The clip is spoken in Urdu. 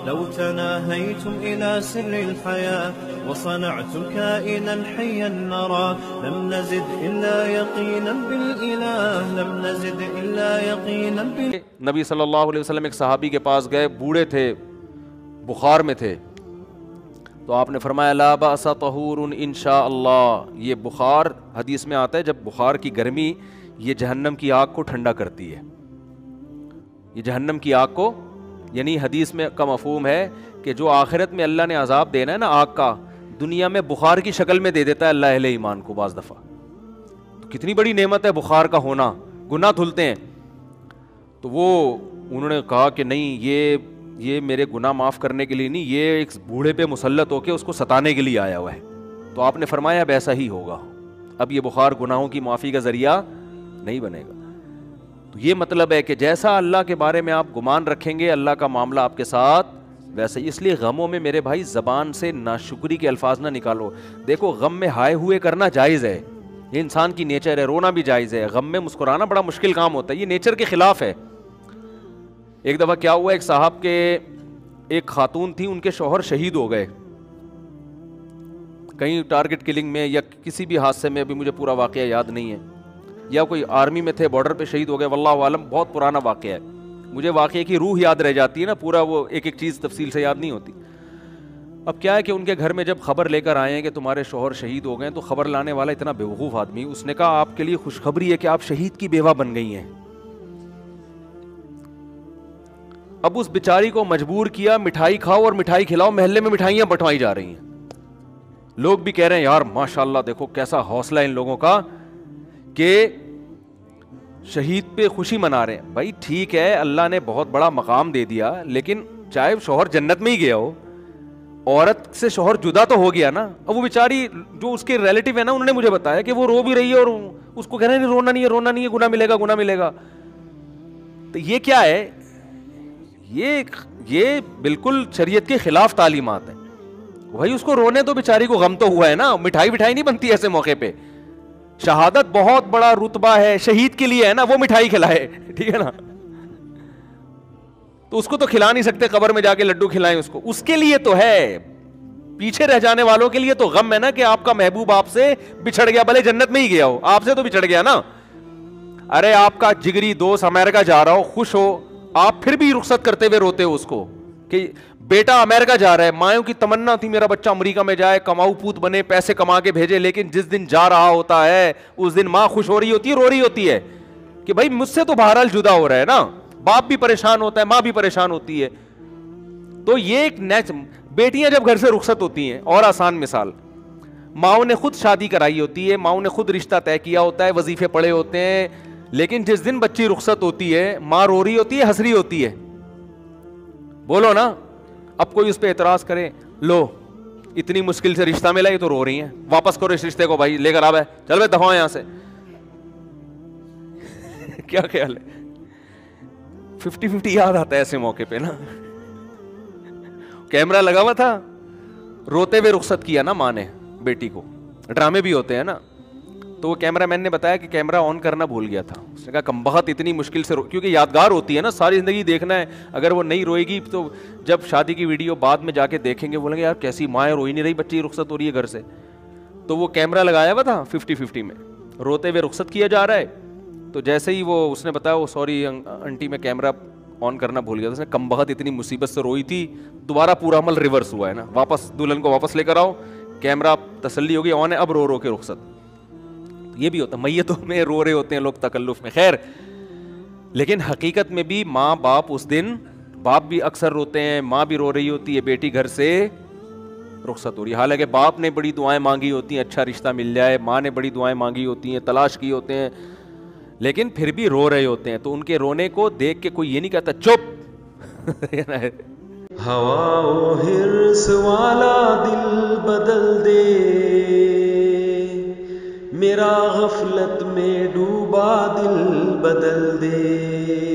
لو تناهيتم إلى سر الحياة وصنعتم كائنا حيا نرى لم نزد إلا يقينا بالإله لم نزد إلا يقينا نبی صلی اللہ علیہ وسلم ایک صحابی کے پاس گئے، بوڑھے تھے، بخار میں تھے، تو آپ نے فرمایا لا بأس طہور انشاء اللہ. یہ بخار حدیث میں آتا ہے جب بخار کی گرمی یہ جہنم کی آگ کو ٹھنڈا کرتی ہے. یہ جہنم کی آگ کو، یعنی حدیث میں کا مفہوم ہے کہ جو آخرت میں اللہ نے عذاب دینا ہے نا آگ کا، دنیا میں بخار کی شکل میں دے دیتا ہے اللہ اہل ایمان کو بعض دفعہ. تو کتنی بڑی نعمت ہے بخار کا ہونا، گناہ دھلتے ہیں. تو وہ انہوں نے کہا کہ نہیں، یہ میرے گناہ معاف کرنے کے لیے نہیں، یہ ایک بوڑھے پہ مسلط ہو کے اس کو ستانے کے لیے آیا ہوا ہے. تو آپ نے فرمایا اب ایسا ہی ہوگا، اب یہ بخار گناہوں کی معافی کا ذریعہ نہیں بنے گا. تو یہ مطلب ہے کہ جیسا اللہ کے بارے میں آپ گمان رکھیں گے اللہ کا معاملہ آپ کے ساتھ ویسے. اس لیے غموں میں میرے بھائی زبان سے ناشکری کے الفاظ نہ نکالو. دیکھو غم میں ہائے ہوئے کرنا جائز ہے، یہ انسان کی نیچر ہے، رونا بھی جائز ہے. غم میں مسکرانا بڑا مشکل کام ہوتا ہے، یہ نیچر کے خلاف ہے. ایک دفعہ کیا ہوا، ایک صاحب کے ایک خاتون تھی، ان کے شوہر شہید ہو گئے کہیں ٹارگٹ کلنگ میں یا کسی بھی حادثے میں، ابھی مجھے پورا واقعہ یاد نہیں ہے، یا کوئی آرمی میں تھے بارڈر پہ شہید ہو گئے، واللہ عالم بہت پرانا واقعہ ہے. مجھے واقعے کی روح یاد رہ جاتی ہے نا، پورا وہ ایک ایک چیز تفصیل سے یاد نہیں ہوتی. اب کیا ہے کہ ان کے گھر میں جب خبر لے کر آئے ہیں کہ تمہارے شوہر شہید ہو گئے، تو خبر لانے والا اتنا بیوقوف آدمی، اس نے کہا آپ کے لیے خوشخبری ہے کہ آپ شہید کی بیوہ بن گئی ہیں. اب اس بیچاری کو مجبور کیا مٹھائی کھاؤ اور مٹھائی کھلاؤ، محلے میں مٹھائیاں بٹوائی جا رہی ہیں. لوگ بھی کہہ رہے ہیں یار ماشاءاللہ دیکھو کیسا حوصلہ ان لوگوں کا کہ شہید پہ خوشی منا رہے ہیں. بھائی ٹھیک ہے، اللہ نے بہت بڑا مقام دے دیا، لیکن چاہے شوہر جنت میں ہی گیا ہو، عورت سے شوہر جدا تو ہو گیا نا. اب وہ بیچاری جو اس کے ریلیٹیو ہے نا، انہوں نے مجھے بتایا کہ وہ رو بھی رہی ہے اور اس کو کہہ رہے ہیں رونا نہیں ہے، رونا نہیں ہے، گناہ ملے گا، گناہ ملے گا. تو یہ کیا ہے؟ یہ بالکل شریعت کے خلاف تعلیمات ہیں. بھائی اس کو رونے تو بیچاری کو غم تو ہوا ہے نا، مٹھائی بٹھائی نہیں بنتی ایسے موقع پہ. شہادت بہت بڑا رتبہ ہے، شہید کے لیے ہے نا، وہ مٹھائی کھلائے، ٹھیک ہے نا. تو اس کو تو کھلا نہیں سکتے، قبر میں جا کے لڈو کھلائیں اس کو، اس کے لیے تو ہے. پیچھے رہ جانے والوں کے لیے تو غم ہے نا کہ آپ کا محبوب آپ سے بچھڑ گیا، بھلے جنت میں ہی گیا ہو، آپ سے تو بچھڑ گیا نا. ارے آپ کا جگری دوست امریکہ جا رہا ہو، خوش ہو، آپ پھر بھی رخصت کرتے ہوئے روتے ہو اس کو کہ بیٹا امریکہ جا رہا ہے. مایوں کی تمنا تھی میرا بچہ امریکہ میں جائے، کماؤ پوت بنے، پیسے کما کے بھیجے، لیکن جس دن جا رہا ہوتا ہے اس دن ماں خوش ہو رہی ہوتی ہے، رو رہی ہوتی ہے کہ بھائی مجھ سے تو بہرحال جدا ہو رہا ہے نا. باپ بھی پریشان ہوتا ہے، ماں بھی پریشان ہوتی ہے. تو یہ ایک بیٹیاں جب گھر سے رخصت ہوتی ہیں، اور آسان مثال، ماؤں نے خود شادی کرائی ہوتی ہے، ماؤں نے خود رشتہ طے کیا ہوتا ہے، وظیفے پڑے ہوتے ہیں، لیکن جس دن بچی رخصت ہوتی ہے ماں رو رہی ہوتی ہے، ہنس رہی ہوتی ہے. بولو نا. اب کوئی اس پہ اعتراض کرے، لو اتنی مشکل سے رشتہ ملا، یہ تو رو رہی ہیں، واپس کرو اس رشتے کو، بھائی لے کر آ بھائی، چل بھائی دفعہ یہاں سے. کیا خیال ہے؟ 50-50 یاد آتا ہے ایسے موقع پہ نا. کیمرہ لگا ہوا تھا، روتے ہوئے رخصت کیا نا ماں نے بیٹی کو. ڈرامے بھی ہوتے ہیں نا. تو وہ کیمرہ مین نے بتایا کہ کیمرہ آن کرنا بھول گیا تھا. اس نے کہا کم بخت اتنی مشکل سے کیونکہ یادگار ہوتی ہے نا، ساری زندگی دیکھنا ہے. اگر وہ نہیں روئے گی تو جب شادی کی ویڈیو بعد میں جا کے دیکھیں گے بولیں گے یار کیسی ماں ہے، روئی نہیں رہی، بچی رخصت ہو رہی ہے گھر سے. تو وہ کیمرہ لگایا ہوا تھا 50-50 میں، روتے ہوئے رخصت کیا جا رہا ہے. تو جیسے ہی وہ اس نے بتایا وہ سوری آنٹی میں کیمرہ آن کرنا بھول گیا تھا. اس نے کم بخت اتنی مصیبت سے روئی تھی، دوبارہ پورا عمل ریورس ہوا ہے نا. واپس دلہن کو واپس لے کر آؤ، کیمرہ تسلی ہوگی آن ہے، اب رو رو کے رخصت. یہ بھی ہوتا ہے، میتوں میں رو رہے ہوتے ہیں لوگ تکلف میں. خیر، لیکن حقیقت میں بھی ماں باپ اس دن، باپ بھی اکثر روتے ہیں، ماں بھی رو رہی ہوتی ہے، بیٹی گھر سے رخصت ہو رہی ہے. حالانکہ باپ نے بڑی دعائیں مانگی ہوتی ہیں اچھا رشتہ مل جائے، ماں نے بڑی دعائیں مانگی ہوتی ہیں، تلاش کی ہوتے ہیں، لیکن پھر بھی رو رہے ہوتے ہیں. تو ان کے رونے کو دیکھ کے کوئی یہ نہیں کہتا چپ. ہوا و حرص والا دل بدل دے، میرا غفلت میں ڈوبا دل بدل دے.